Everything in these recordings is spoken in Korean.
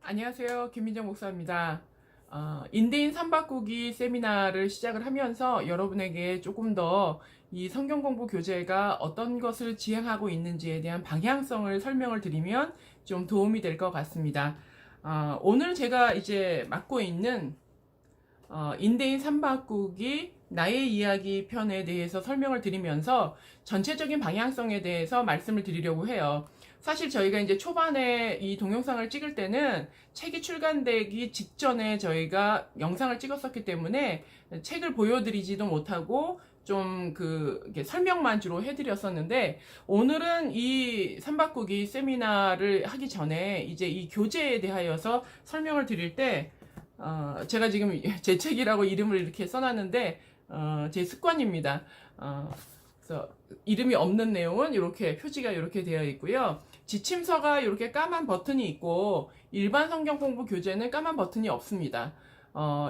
안녕하세요. 김민정 목사입니다. 인대인 삼바꾸기 세미나를 시작을 하면서 여러분에게 조금 더 이 성경 공부 교재가 어떤 것을 지향하고 있는지에 대한 방향성을 설명을 드리면 좀 도움이 될 것 같습니다. 오늘 제가 이제 맡고 있는 인대인 삼바꾸기 나의 이야기 편에 대해서 설명을 드리면서 전체적인 방향성에 대해서 말씀을 드리려고 해요. 사실 저희가 이제 초반에 이 동영상을 찍을 때는 책이 출간되기 직전에 저희가 영상을 찍었었기 때문에 책을 보여드리지도 못하고 좀 설명만 주로 해드렸었는데, 오늘은 이 삼바꾸기 세미나를 하기 전에 이제 이 교재에 대하여서 설명을 드릴 때 제가 지금 제 책이라고 이름을 이렇게 써놨는데 제 습관입니다. 그래서 이름이 없는 내용은 이렇게 표지가 이렇게 되어 있고요. 지침서가 이렇게 까만 버튼이 있고 일반 성경 공부 교재는 까만 버튼이 없습니다.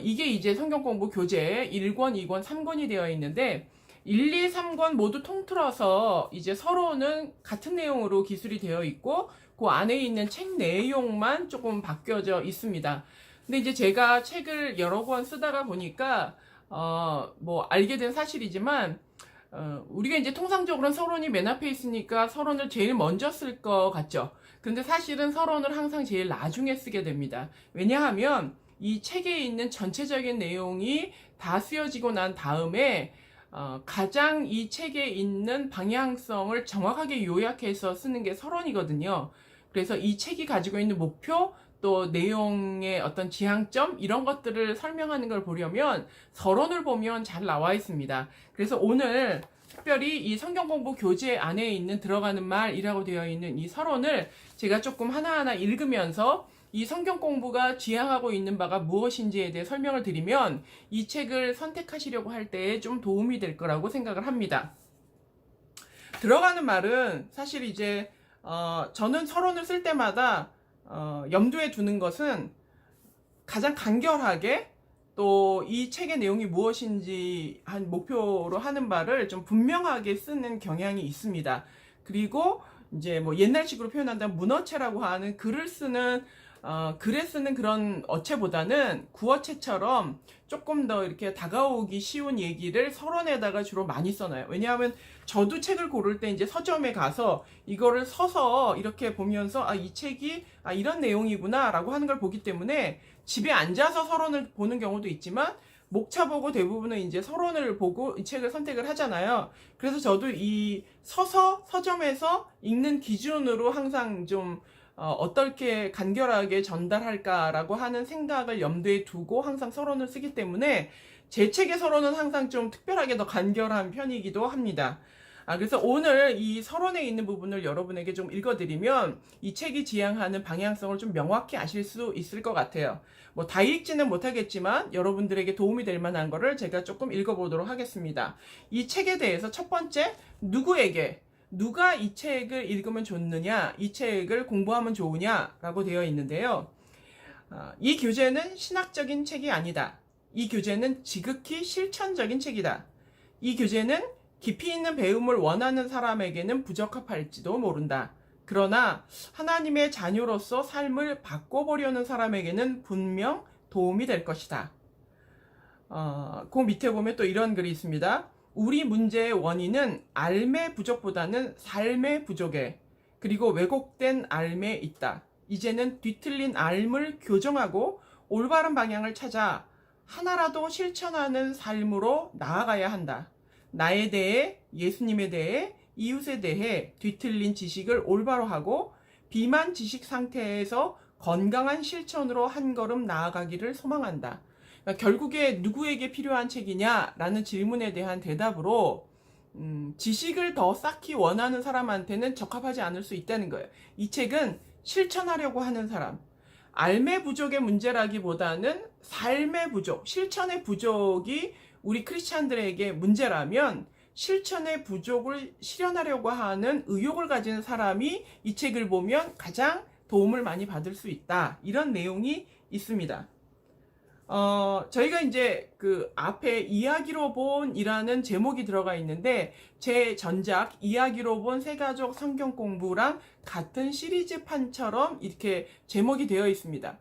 이게 이제 성경 공부 교재 1권, 2권, 3권이 되어 있는데 1, 2, 3권 모두 통틀어서 이제 서로는 같은 내용으로 기술이 되어 있고 그 안에 있는 책 내용만 조금 바뀌어져 있습니다. 근데 이제 제가 책을 여러 권 쓰다가 보니까 알게 된 사실이지만 우리가 이제 통상적으로는 서론이 맨 앞에 있으니까 서론을 제일 먼저 쓸 것 같죠. 근데 사실은 서론을 항상 제일 나중에 쓰게 됩니다. 왜냐하면 이 책에 있는 전체적인 내용이 다 쓰여지고 난 다음에 가장 이 책에 있는 방향성을 정확하게 요약해서 쓰는 게 서론이거든요. 그래서 이 책이 가지고 있는 목표, 또 내용의 어떤 지향점 이런 것들을 설명하는 걸 보려면 서론을 보면 잘 나와 있습니다. 그래서 오늘 특별히 이 성경 공부 교재 안에 있는 들어가는 말이라고 되어 있는 이 서론을 제가 조금 하나하나 읽으면서 이 성경 공부가 지향하고 있는 바가 무엇인지에 대해 설명을 드리면 이 책을 선택하시려고 할 때에 좀 도움이 될 거라고 생각을 합니다. 들어가는 말은 사실 이제 저는 서론을 쓸 때마다 염두에 두는 것은 가장 간결하게 또 이 책의 내용이 무엇인지 한 목표로 하는 바를 좀 분명하게 쓰는 경향이 있습니다. 그리고 이제 옛날식으로 표현한다면 문어체라고 하는 글을 쓰는 글에 쓰는 그런 어체보다는 구어체처럼 조금 더 이렇게 다가오기 쉬운 얘기를 서론에다가 주로 많이 써놔요. 왜냐하면 저도 책을 고를 때 이제 서점에 가서 이거를 서서 이렇게 보면서 이 책이 이런 내용이구나 라고 하는 걸 보기 때문에 집에 앉아서 서론을 보는 경우도 있지만 목차 보고 대부분은 이제 서론을 보고 이 책을 선택을 하잖아요. 그래서 저도 이 서점에서 읽는 기준으로 항상 좀 어떻게 간결하게 전달할까라고 하는 생각을 염두에 두고 항상 서론을 쓰기 때문에 제 책의 서론은 항상 좀 특별하게 더 간결한 편이기도 합니다. 그래서 오늘 이 서론에 있는 부분을 여러분에게 좀 읽어드리면 이 책이 지향하는 방향성을 좀 명확히 아실 수 있을 것 같아요. 다 읽지는 못하겠지만 여러분들에게 도움이 될 만한 거를 제가 조금 읽어보도록 하겠습니다. 이 책에 대해서 첫 번째, 누가 이 책을 읽으면 좋느냐, 이 책을 공부하면 좋으냐라고 되어 있는데요. 이 교재는 신학적인 책이 아니다. 이 교재는 지극히 실천적인 책이다. 이 교재는 깊이 있는 배움을 원하는 사람에게는 부적합할지도 모른다. 그러나 하나님의 자녀로서 삶을 바꿔보려는 사람에게는 분명 도움이 될 것이다. 그 밑에 보면 또 이런 글이 있습니다. 우리 문제의 원인은 알매 부족보다는 삶의 부족에, 그리고 왜곡된 알매 있다. 이제는 뒤틀린 알을 교정하고 올바른 방향을 찾아 하나라도 실천하는 삶으로 나아가야 한다. 나에 대해, 예수님에 대해, 이웃에 대해 뒤틀린 지식을 올바로 하고 비만 지식 상태에서 건강한 실천으로 한 걸음 나아가기를 소망한다. 그러니까 결국에 누구에게 필요한 책이냐라는 질문에 대한 대답으로 지식을 더 쌓기 원하는 사람한테는 적합하지 않을 수 있다는 거예요. 이 책은 실천하려고 하는 사람, 알매 부족의 문제라기보다는 삶의 부족, 실천의 부족이 우리 크리스찬들에게 문제라면 실천의 부족을 실현하려고 하는 의욕을 가진 사람이 이 책을 보면 가장 도움을 많이 받을 수 있다. 이런 내용이 있습니다. 저희가 이제 그 앞에 이야기로 본이라는 제목이 들어가 있는데, 제 전작 이야기로 본 새가족 성경 공부랑 같은 시리즈판처럼 이렇게 제목이 되어 있습니다.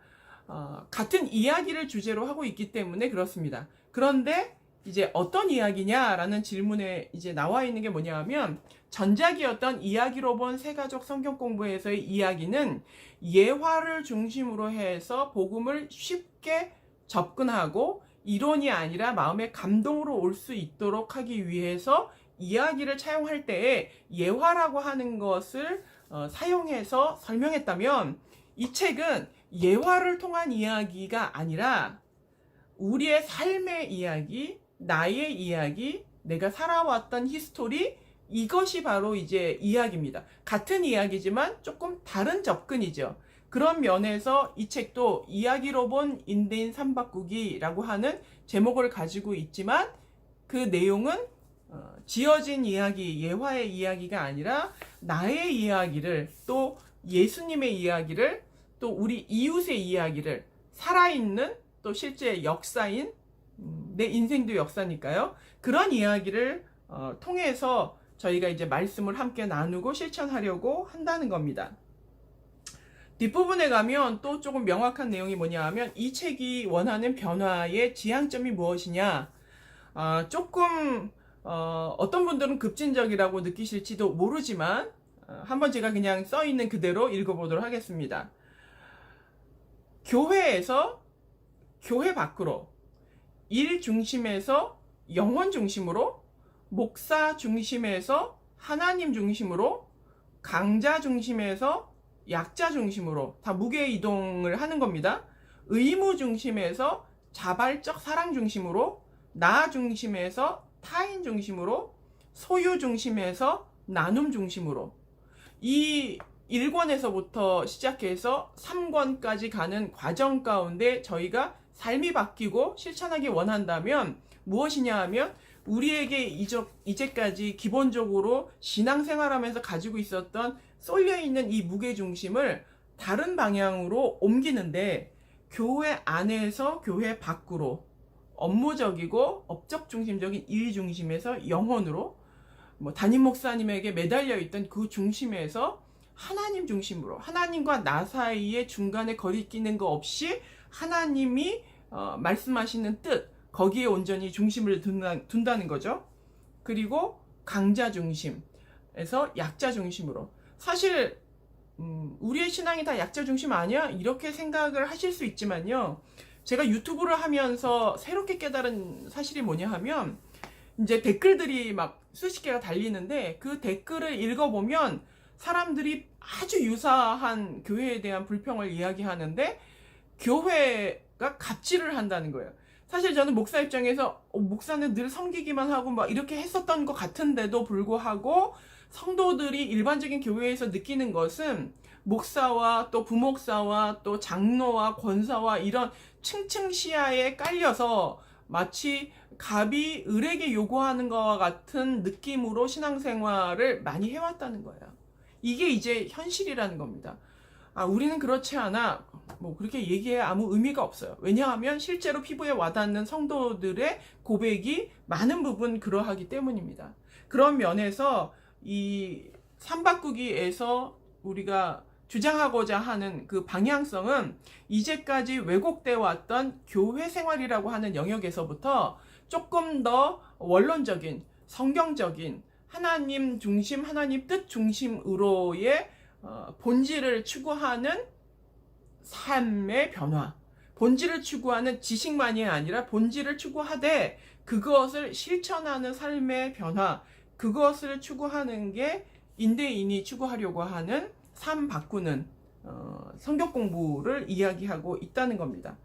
같은 이야기를 주제로 하고 있기 때문에 그렇습니다. 그런데 이제 어떤 이야기냐라는 질문에 이제 나와 있는 게 뭐냐 하면, 전작이었던 이야기로 본 새가족 성경 공부에서의 이야기는 예화를 중심으로 해서 복음을 쉽게 접근하고 이론이 아니라 마음의 감동으로 올 수 있도록 하기 위해서 이야기를 차용할 때에 예화라고 하는 것을 사용해서 설명했다면, 이 책은 예화를 통한 이야기가 아니라 우리의 삶의 이야기, 나의 이야기, 내가 살아왔던 히스토리, 이것이 바로 이제 이야기입니다. 같은 이야기지만 조금 다른 접근이죠. 그런 면에서 이 책도 이야기로 본 인대인 삼바꾸기라고 하는 제목을 가지고 있지만, 그 내용은 지어진 이야기, 예화의 이야기가 아니라 나의 이야기를, 또 예수님의 이야기를, 또 우리 이웃의 이야기를, 살아있는 또 실제 역사인, 내 인생도 역사니까요. 그런 이야기를 통해서 저희가 이제 말씀을 함께 나누고 실천하려고 한다는 겁니다. 뒷부분에 가면 또 조금 명확한 내용이 뭐냐 하면, 이 책이 원하는 변화의 지향점이 무엇이냐, 조금 어떤 분들은 급진적이라고 느끼실지도 모르지만 한번 제가 그냥 써있는 그대로 읽어보도록 하겠습니다. 교회에서 교회 밖으로, 일 중심에서 영혼 중심으로, 목사 중심에서 하나님 중심으로, 강자 중심에서 약자 중심으로 다 무게 이동을 하는 겁니다. 의무 중심에서 자발적 사랑 중심으로, 나 중심에서 타인 중심으로, 소유 중심에서 나눔 중심으로, 이 1권에서부터 시작해서 3권까지 가는 과정 가운데 저희가 삶이 바뀌고 실천하기 원한다면 무엇이냐 하면, 우리에게 이제까지 기본적으로 신앙생활하면서 가지고 있었던 쏠려있는 이 무게중심을 다른 방향으로 옮기는데, 교회 안에서 교회 밖으로, 업무적이고 업적 중심적인 일 중심에서 영혼으로, 담임 목사님에게 매달려 있던 그 중심에서 하나님 중심으로, 하나님과 나 사이에 중간에 거리 끼는 거 없이 하나님이 말씀하시는 뜻, 거기에 온전히 중심을 둔다는 거죠. 그리고 강자 중심에서 약자 중심으로. 사실 우리의 신앙이 다 약자 중심 아니야? 이렇게 생각을 하실 수 있지만요, 제가 유튜브를 하면서 새롭게 깨달은 사실이 뭐냐 하면, 이제 댓글들이 막 수십 개가 달리는데, 그 댓글을 읽어보면 사람들이 아주 유사한 교회에 대한 불평을 이야기하는데, 교회가 갑질을 한다는 거예요. 사실 저는 목사 입장에서 목사는 늘 섬기기만 하고 막 이렇게 했었던 것 같은데도 불구하고, 성도들이 일반적인 교회에서 느끼는 것은 목사와 또 부목사와 또 장로와 권사와 이런 층층 시야에 깔려서 마치 갑이 을에게 요구하는 것과 같은 느낌으로 신앙생활을 많이 해왔다는 거예요. 이게 이제 현실이라는 겁니다. 우리는 그렇지 않아, 그렇게 얘기해 아무 의미가 없어요. 왜냐하면 실제로 피부에 와닿는 성도들의 고백이 많은 부분 그러하기 때문입니다. 그런 면에서 이 삼바꾸기에서 우리가 주장하고자 하는 그 방향성은, 이제까지 왜곡되어 왔던 교회 생활이라고 하는 영역에서부터 조금 더 원론적인, 성경적인, 하나님 중심, 하나님 뜻 중심으로의 본질을 추구하는 삶의 변화, 본질을 추구하는 지식만이 아니라 본질을 추구하되 그것을 실천하는 삶의 변화, 그것을 추구하는 게 인대인이 추구하려고 하는 삶 바꾸는 성경 공부를 이야기하고 있다는 겁니다.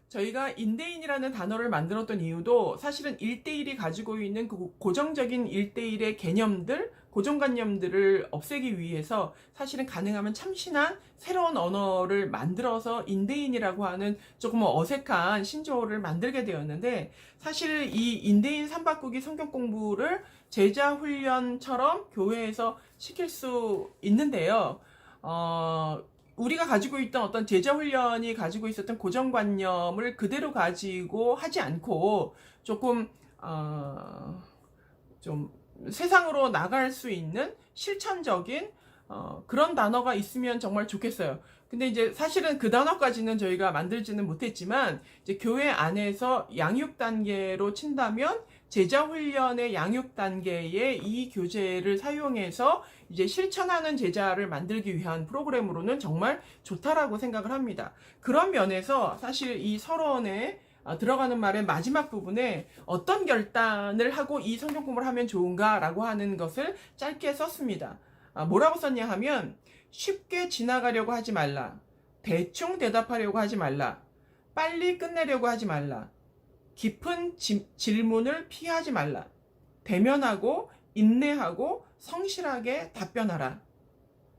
저희가 인대인이라는 단어를 만들었던 이유도 사실은 1대1이 가지고 있는 그 고정적인 1대1의 개념들, 고정관념들을 없애기 위해서 사실은 가능하면 참신한 새로운 언어를 만들어서 인대인이라고 하는 조금 어색한 신조어를 만들게 되었는데, 사실 이 인대인 삼바꾸기 성경 공부를 제자 훈련처럼 교회에서 시킬 수 있는데요. 우리가 가지고 있던 어떤 제자 훈련이 가지고 있었던 고정관념을 그대로 가지고 하지 않고 조금 좀 세상으로 나갈 수 있는 실천적인 그런 단어가 있으면 정말 좋겠어요. 근데 이제 사실은 그 단어까지는 저희가 만들지는 못했지만 이제 교회 안에서 양육 단계로 친다면 제자 훈련의 양육 단계에 이 교재를 사용해서 이제 실천하는 제자를 만들기 위한 프로그램으로는 정말 좋다라고 생각을 합니다. 그런 면에서 사실 이 서론에 들어가는 말의 마지막 부분에 어떤 결단을 하고 이 성경 공부를 하면 좋은가라고 하는 것을 짧게 썼습니다. 뭐라고 썼냐 하면 쉽게 지나가려고 하지 말라. 대충 대답하려고 하지 말라. 빨리 끝내려고 하지 말라. 깊은 질문을 피하지 말라. 대면하고 인내하고 성실하게 답변하라.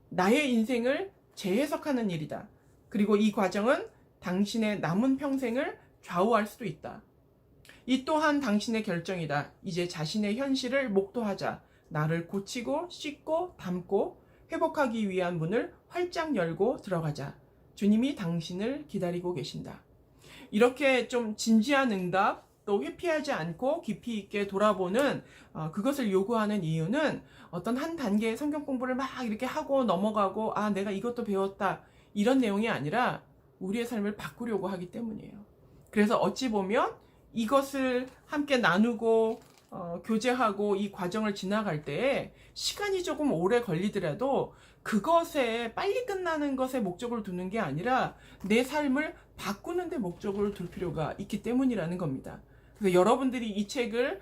나의 인생을 재해석하는 일이다. 그리고 이 과정은 당신의 남은 평생을 좌우할 수도 있다. 이 또한 당신의 결정이다. 이제 자신의 현실을 목도하자. 나를 고치고 씻고 담고 회복하기 위한 문을 활짝 열고 들어가자. 주님이 당신을 기다리고 계신다. 이렇게 좀 진지한 응답, 또 회피하지 않고 깊이 있게 돌아보는 그것을 요구하는 이유는 어떤 한 단계의 성경 공부를 막 이렇게 하고 넘어가고 내가 이것도 배웠다 이런 내용이 아니라 우리의 삶을 바꾸려고 하기 때문이에요. 그래서 어찌 보면 이것을 함께 나누고 교제하고 이 과정을 지나갈 때에 시간이 조금 오래 걸리더라도 그것에 빨리 끝나는 것에 목적을 두는 게 아니라 내 삶을 바꾸는 데 목적을 둘 필요가 있기 때문이라는 겁니다. 그래서 여러분들이 이 책을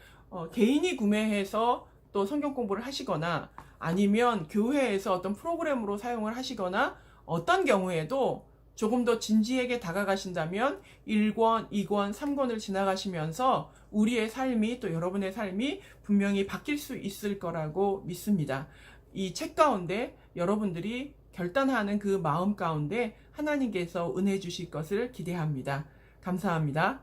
개인이 구매해서 또 성경 공부를 하시거나 아니면 교회에서 어떤 프로그램으로 사용을 하시거나 어떤 경우에도 조금 더 진지하게 다가가신다면 1권, 2권, 3권을 지나가시면서 우리의 삶이 또 여러분의 삶이 분명히 바뀔 수 있을 거라고 믿습니다. 이 책 가운데 여러분들이 결단하는 그 마음 가운데 하나님께서 은혜 주실 것을 기대합니다. 감사합니다.